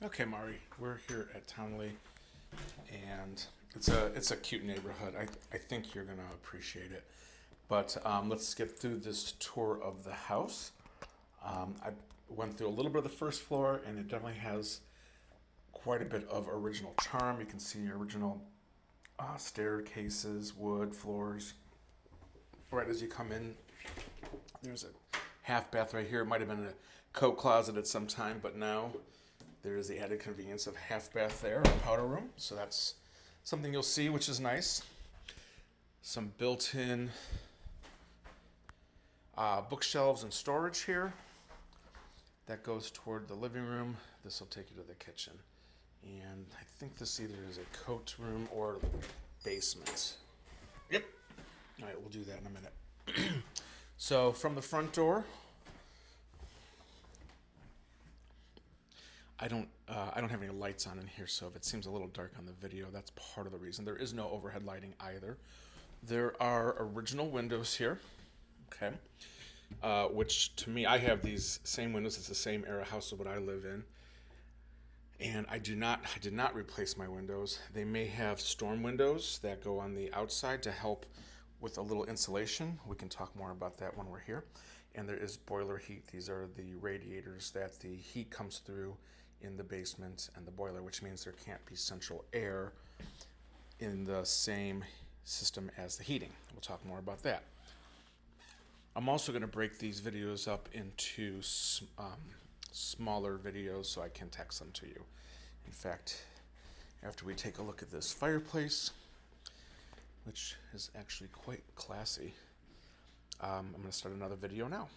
Okay, Mari, we're here at Townley, and it's a cute neighborhood. I think you're gonna appreciate it. But let's get through this tour of the house. I went through a little bit of the first floor, and it definitely has quite a bit of original charm. You can see original staircases, wood floors. Right as you come in, there's a half bath right here. It might have been a coat closet at some time, but now there is the added convenience of half bath there, or powder room. So that's something you'll see, which is nice. Some built-in bookshelves and storage here. That goes toward the living room. This will take you to the kitchen. And I think this either is a coat room or basement. Yep. All right, we'll do that in a minute. So from the front door, I don't have any lights on in here, so if it seems a little dark on the video, that's part of the reason. There is no overhead lighting either. There are original windows here, okay, which to me, I have these same windows. It's the same era house of what I live in, and I did not replace my windows. They may have storm windows that go on the outside to help with a little insulation. We can talk more about that when we're here. And there is boiler heat. These are the radiators that the heat comes through in the basement and the boiler, which means there can't be central air in the same system as the heating. We'll talk more about that. I'm also going to break these videos up into smaller videos so I can text them to you. In fact, after we take a look at this fireplace, which is actually quite classy, I'm going to start another video now.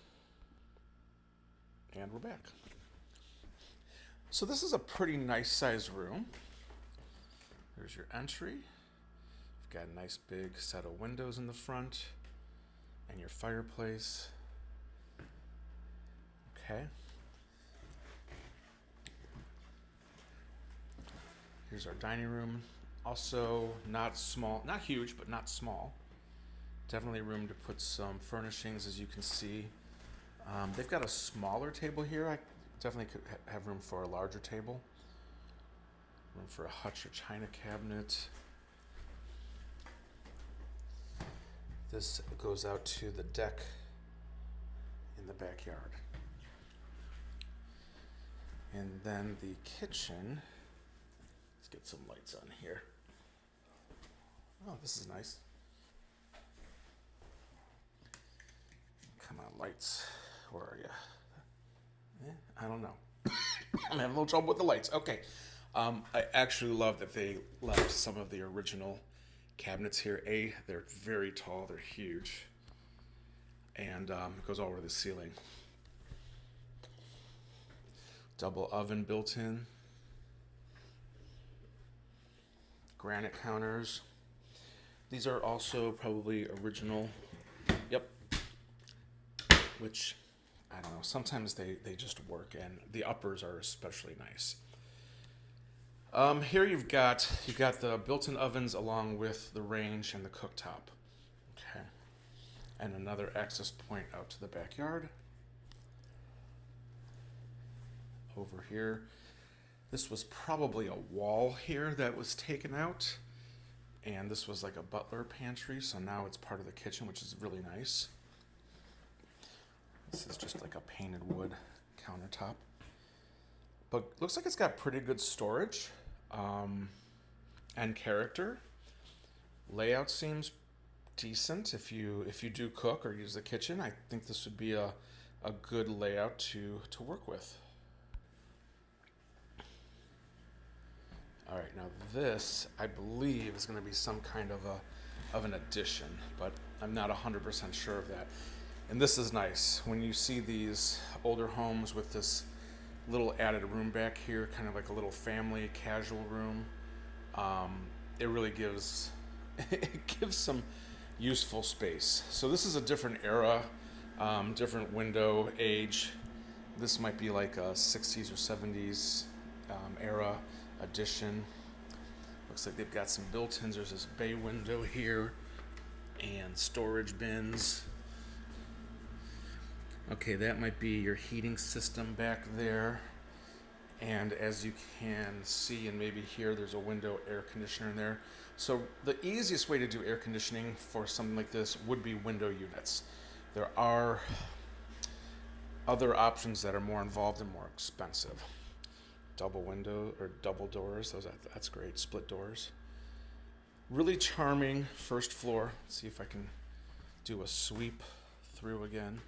And we're back. So this is a pretty nice sized room. There's your entry. You've got a nice big set of windows in the front and your fireplace. Okay. Here's our dining room. Also not small, not huge, but not small. Definitely room to put some furnishings, as you can see. They've got a smaller table here. I definitely could have room for a larger table. Room for a hutch or china cabinet. This goes out to the deck in the backyard. And then the kitchen. Let's get some lights on here. Oh, this is nice. Come on, lights. Where are you? I don't know. I'm having a little trouble with the lights. Okay. I actually love that they left some of the original cabinets here. They're very tall. They're huge. And it goes all over the ceiling. Double oven built in. Granite counters. These are also probably original. Yep. Which, I don't know, sometimes they just work, and the uppers are especially nice. Here you've got the built-in ovens along with the range and the cooktop. Okay. And another access point out to the backyard. Over here. This was probably a wall here that was taken out. And this was like a butler pantry, so now it's part of the kitchen, which is really nice. This is just like a painted wood countertop. But looks like it's got pretty good storage and character. Layout seems decent if you do cook or use the kitchen. I think this would be a good layout to work with. All right, now this, I believe, is going to be some kind of an addition, but I'm not 100% sure of that. And this is nice. When you see these older homes with this little added room back here, kind of like a little family casual room, it really gives it gives some useful space. So this is a different era, different window age. This might be like a 60s or 70s era addition. Looks like they've got some built-ins. There's this bay window here and storage bins. Okay, that might be your heating system back there. And as you can see and maybe hear, there's a window air conditioner in there. So the easiest way to do air conditioning for something like this would be window units. There are other options that are more involved and more expensive. Double window or double doors, that's great. Split doors. Really charming first floor. Let's see if I can do a sweep through again.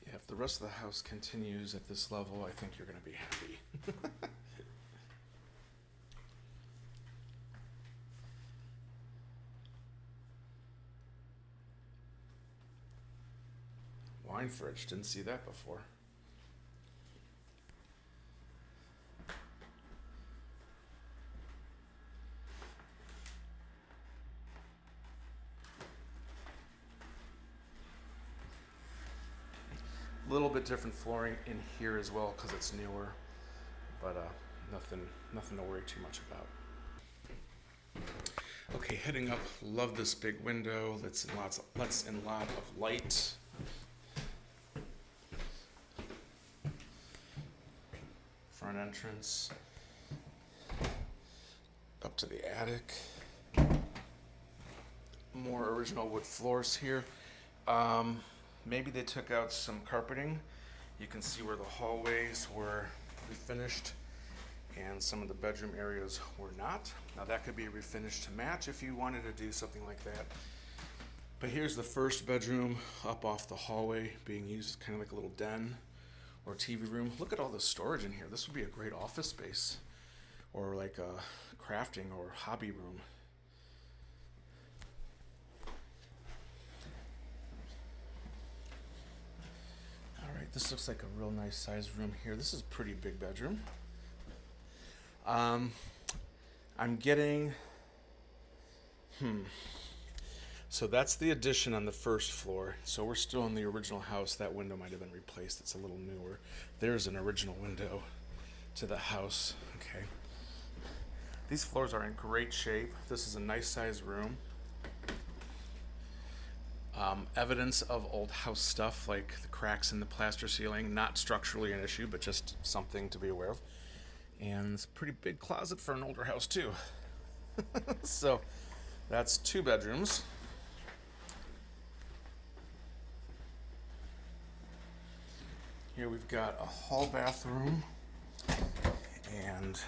Yeah, if the rest of the house continues at this level, I think you're going to be happy. Wine fridge, didn't see that before. A little bit different flooring in here as well because it's newer, but nothing to worry too much about. Okay, heading up, love this big window. Lets in a lot of light. Front entrance. Up to the attic. More original wood floors here. Maybe they took out some carpeting. You can see where the hallways were refinished and some of the bedroom areas were not. Now that could be refinished to match if you wanted to do something like that. But here's the first bedroom up off the hallway being used kind of like a little den or TV room. Look at all the storage in here. This would be a great office space or like a crafting or hobby room. This looks like a real nice sized room here. This is a pretty big bedroom. I'm getting, So that's the addition on the first floor. So we're still in the original house. That window might have been replaced. It's a little newer. There's an original window to the house. Okay. These floors are in great shape. This is a nice sized room. Evidence of old house stuff like the cracks in the plaster ceiling, not structurally an issue, but just something to be aware of. And it's a pretty big closet for an older house too. So that's 2 bedrooms. Here we've got a hall bathroom and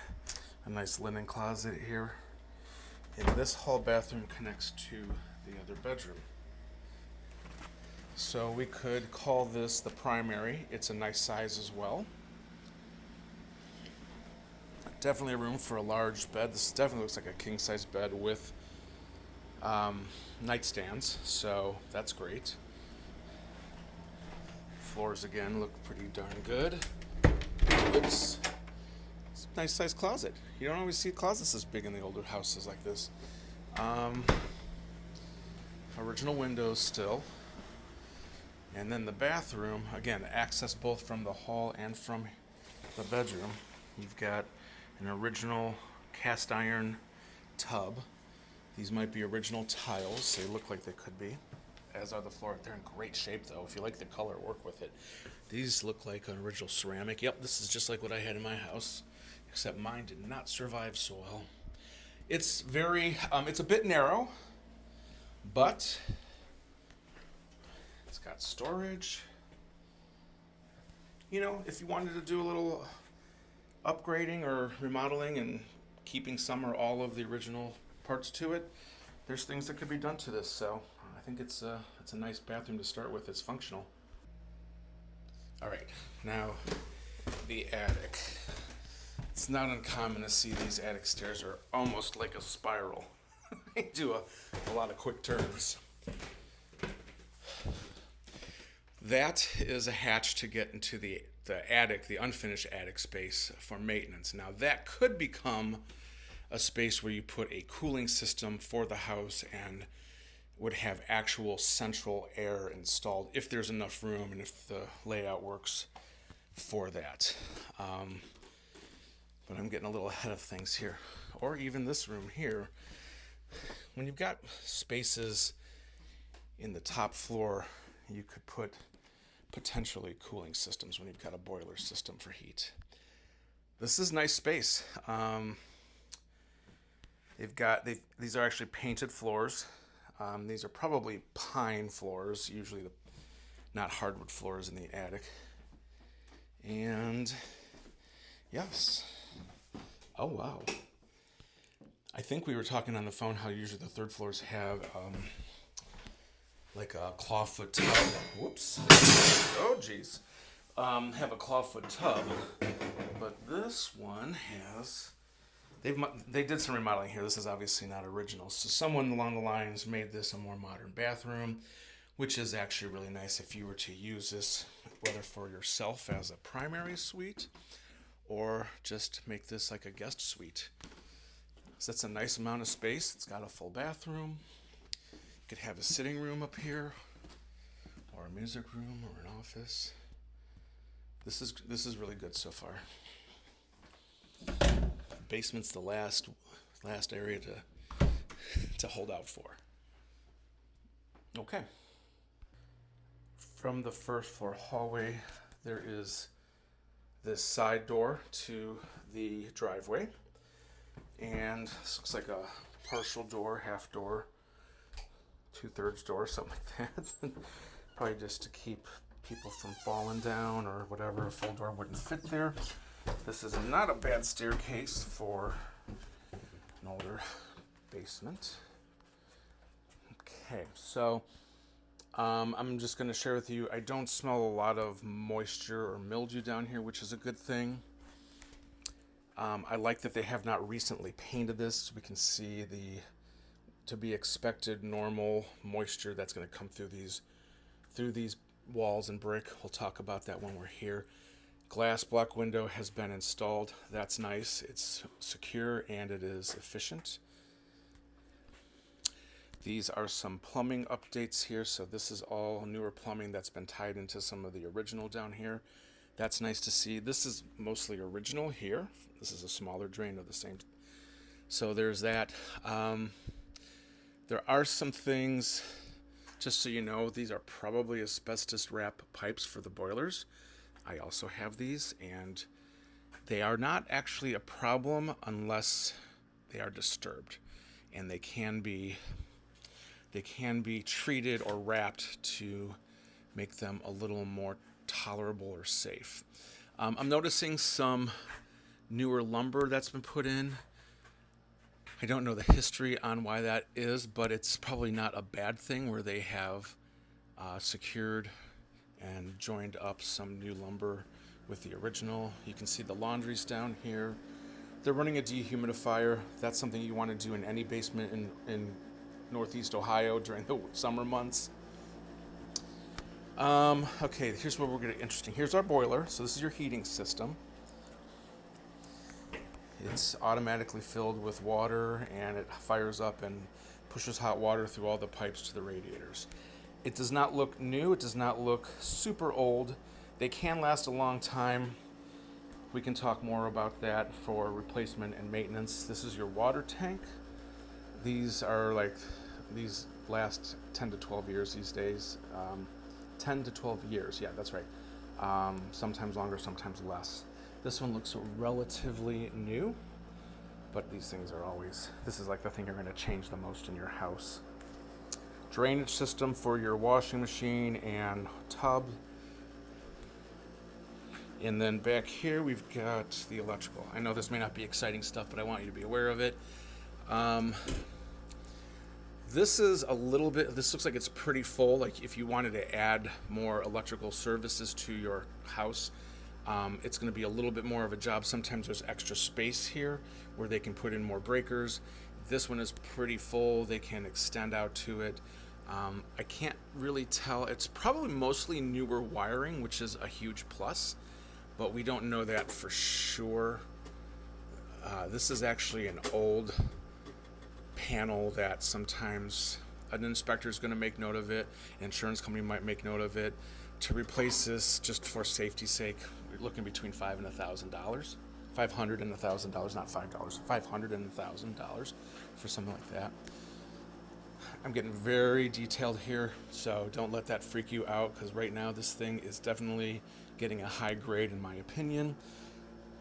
a nice linen closet here. And this hall bathroom connects to the other bedroom. So we could call this the primary. It's a nice size as well. Definitely a room for a large bed. This definitely looks like a king size bed with nightstands, so that's great. Floors again look pretty darn good. Oops. It's a nice size closet. You don't always see closets this big in the older houses like this. Original windows still. And then the bathroom, again, access both from the hall and from the bedroom. You've got an original cast iron tub. These might be original tiles. They look like they could be, as are the floor. They're in great shape, though. If you like the color, work with it. These look like an original ceramic. Yep, this is just like what I had in my house, except mine did not survive soil. It's it's a bit narrow, but it's got storage. You know, if you wanted to do a little upgrading or remodeling and keeping some or all of the original parts to it, there's things that could be done to this. So I think it's a nice bathroom to start with. It's functional. All right, now the attic. It's not uncommon to see these attic stairs are almost like a spiral. They do a lot of quick turns. That is a hatch to get into the attic, the unfinished attic space for maintenance. Now that could become a space where you put a cooling system for the house and would have actual central air installed if there's enough room and if the layout works for that. But I'm getting a little ahead of things here. Or even this room here. when you've got spaces in the top floor, you could put potentially cooling systems when you've got a boiler system for heat. This is nice space. These are actually painted floors. These are probably pine floors, usually not hardwood floors in the attic. And yes. Oh wow. I think we were talking on the phone how usually the third floors have like a clawfoot tub. Whoops. Oh geez. Have a clawfoot tub, but this one has. They did some remodeling here. This is obviously not original. So someone along the lines made this a more modern bathroom, which is actually really nice if you were to use this, whether for yourself as a primary suite or just make this like a guest suite. So that's a nice amount of space. It's got a full bathroom. You could have a sitting room up here, or a music room, or an office. This is really good so far. Basement's the last area to hold out for. Okay. From the first floor hallway, there is this side door to the driveway. And this looks like a partial door, half door, 2/3 door, something like that. Probably just to keep people from falling down or whatever. A full door wouldn't fit there. This is not a bad staircase for an older basement. Okay, so I'm just going to share with you, I don't smell a lot of moisture or mildew down here, which is a good thing. I like that they have not recently painted this, so we can see the to be expected normal moisture that's going to come through these walls and brick. We'll talk about that when we're here. Glass block window has been installed. That's nice. It's secure and it is efficient. These are some plumbing updates here. So this is all newer plumbing that's been tied into some of the original down here. That's nice to see. This is mostly original here. This is a smaller drain of the same. So there's that. There are some things, just so you know, these are probably asbestos wrap pipes for the boilers. I also have these, and they are not actually a problem unless they are disturbed, and they can be treated or wrapped to make them a little more tolerable or safe. I'm noticing some newer lumber that's been put in. I don't know the history on why that is, but it's probably not a bad thing where they have secured and joined up some new lumber with the original. You can see the laundries down here. They're running a dehumidifier. That's something you want to do in any basement in Northeast Ohio during the summer months. Okay, here's where we're getting interesting. Here's our boiler. So this is your heating system. It's automatically filled with water, and it fires up and pushes hot water through all the pipes to the radiators. It does not look new. It does not look super old. They can last a long time. We can talk more about that for replacement and maintenance. This is your water tank. These last 10 to 12 years these days. 10 to 12 years, yeah, that's right. Sometimes longer, sometimes less. This one looks relatively new, but these things are always, this is like the thing you're going to change the most in your house. Drainage system for your washing machine and tub. And then back here we've got the electrical. I know this may not be exciting stuff, but I want you to be aware of it. This is a little bit, this looks like it's pretty full. Like if you wanted to add more electrical services to your house, it's going to be a little bit more of a job. Sometimes there's extra space here where they can put in more breakers. This one is pretty full. They can extend out to it. I can't really tell. It's probably mostly newer wiring, which is a huge plus, but we don't know that for sure. This is actually an old panel that sometimes an inspector is going to make note of it. An insurance company might make note of it. To replace this, just for safety's sake, we're looking between $500 and $1,000. $500 and $1,000, not $5. $500 and $1,000 for something like that. I'm getting very detailed here, so don't let that freak you out, because right now this thing is definitely getting a high grade in my opinion.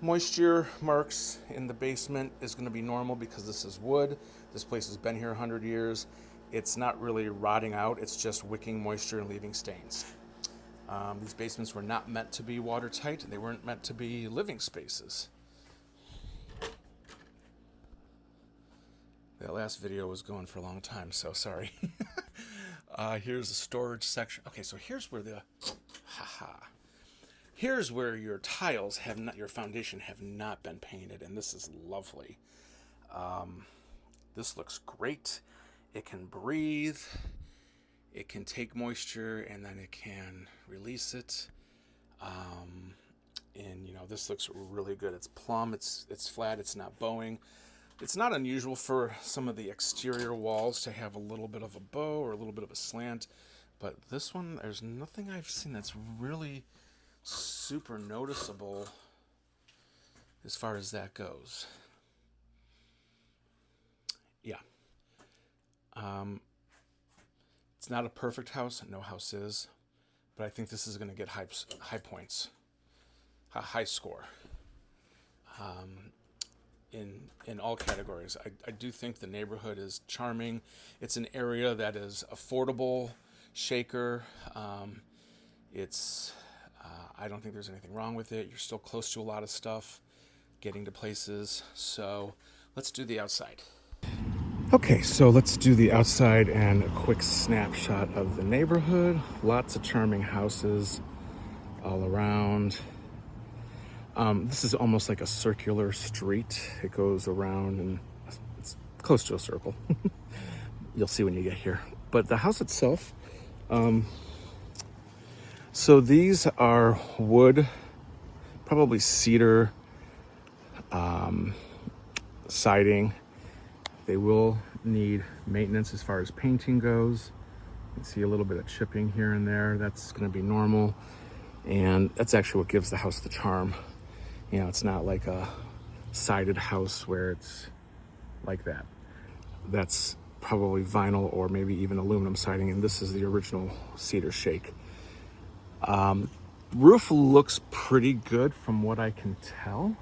Moisture marks in the basement is going to be normal because this is wood. This place has been here 100 years. It's not really rotting out, it's just wicking moisture and leaving stains. These basements were not meant to be watertight, and they weren't meant to be living spaces. That last video was going for a long time, so sorry. Here's the storage section. Okay, so here's where here's where your tiles have not, your foundation have not been painted, and this is lovely. This looks great. It can breathe. It can take moisture, and then it can release it. And you know, this looks really good. It's plumb. It's flat. It's not bowing. It's not unusual for some of the exterior walls to have a little bit of a bow or a little bit of a slant, but this one, there's nothing I've seen that's really super noticeable as far as that goes. Yeah. It's not a perfect house. No house is, but I think this is going to get high points, a high score. In all categories. I do think the neighborhood is charming. It's an area that is affordable. Shaker. I don't think there's anything wrong with it. You're still close to a lot of stuff, getting to places. So let's do the outside. Okay, so let's do the outside and a quick snapshot of the neighborhood. Lots of charming houses all around. This is almost like a circular street. It goes around and it's close to a circle. You'll see when you get here. But the house itself, so these are wood, probably cedar siding. They will need maintenance as far as painting goes. You can see a little bit of chipping here and there. That's going to be normal. And that's actually what gives the house the charm. You know, it's not like a sided house where it's like that. That's probably vinyl or maybe even aluminum siding, and this is the original cedar shake. Roof looks pretty good from what I can tell.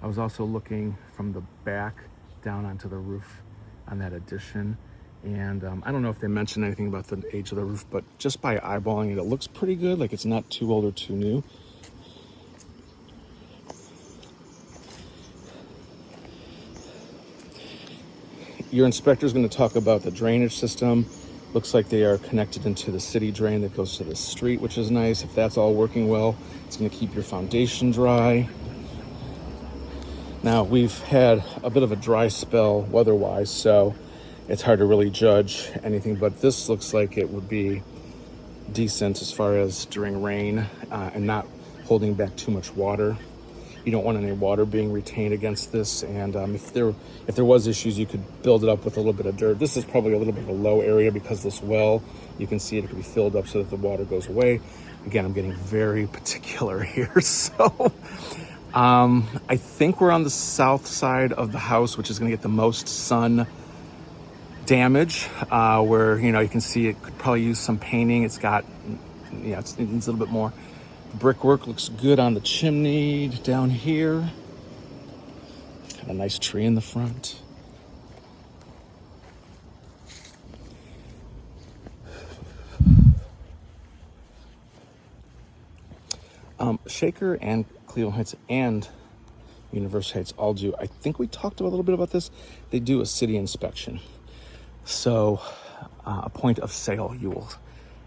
I was also looking from the back down onto the roof on that addition, and I don't know if they mentioned anything about the age of the roof, but just by eyeballing it, it looks pretty good. Like it's not too old or too new. Your inspector is going to talk about the drainage system. Looks like they are connected into the city drain that goes to the street, which is nice. If that's all working well, it's going to keep your foundation dry. Now, we've had a bit of a dry spell weather-wise, so it's hard to really judge anything, but this looks like it would be decent as far as during rain and not holding back too much water. You don't want any water being retained against this, and if there was issues, you could build it up with a little bit of dirt. This is probably a little bit of a low area because this well, you can see it could be filled up so that the water goes away. Again, I'm getting very particular here, so I think we're on the south side of the house, which is going to get the most sun damage, where you can see it could probably use some painting. It's got, it needs a little bit more. Brickwork looks good on the chimney down here. Got a nice tree in the front. Shaker and Cleveland Heights and University Heights all do. I think we talked a little bit about this. They do a city inspection. So a point of sale, you will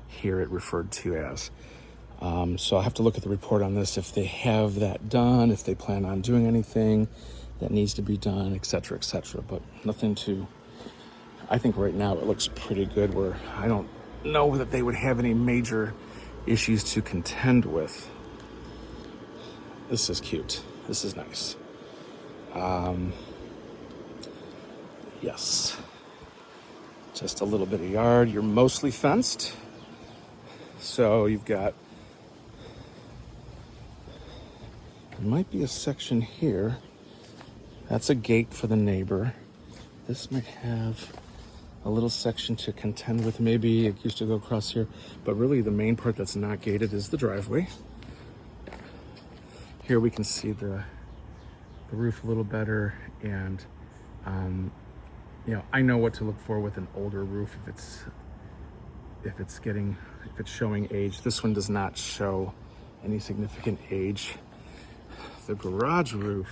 hear it referred to as. So I'll have to look at the report on this, if they have that done, if they plan on doing anything that needs to be done, etc., etc. But nothing to, I think right now it looks pretty good, where I don't know that they would have any major issues to contend with. This is cute. This is nice. Yes. Just a little bit of yard. You're mostly fenced. So you've got, there might be a section here. That's a gate for the neighbor. This might have a little section to contend with. Maybe it used to go across here, but really the main part that's not gated is the driveway. Here we can see the roof a little better, and you know, I know what to look for with an older roof if it's showing age. This one does not show any significant age. The garage roof,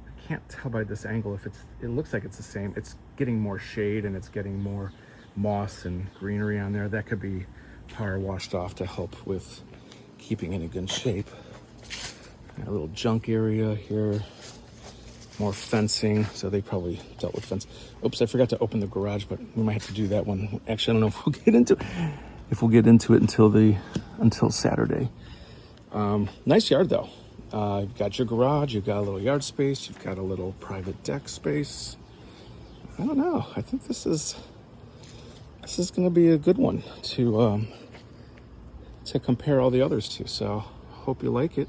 I can't tell by this angle if it looks like it's the same. It's getting more shade and it's getting more moss and greenery on there. That could be power washed off to help with keeping it in good shape. A little junk area here, more fencing, so they probably dealt with fence. Oops, I forgot to open the garage, but we might have to do that one. Actually, I don't know if we'll get into it until Saturday. Nice yard though. You've got your garage, you've got a little yard space, you've got a little private deck space. I don't know. I think this is going to be a good one to compare all the others to. So hope you like it.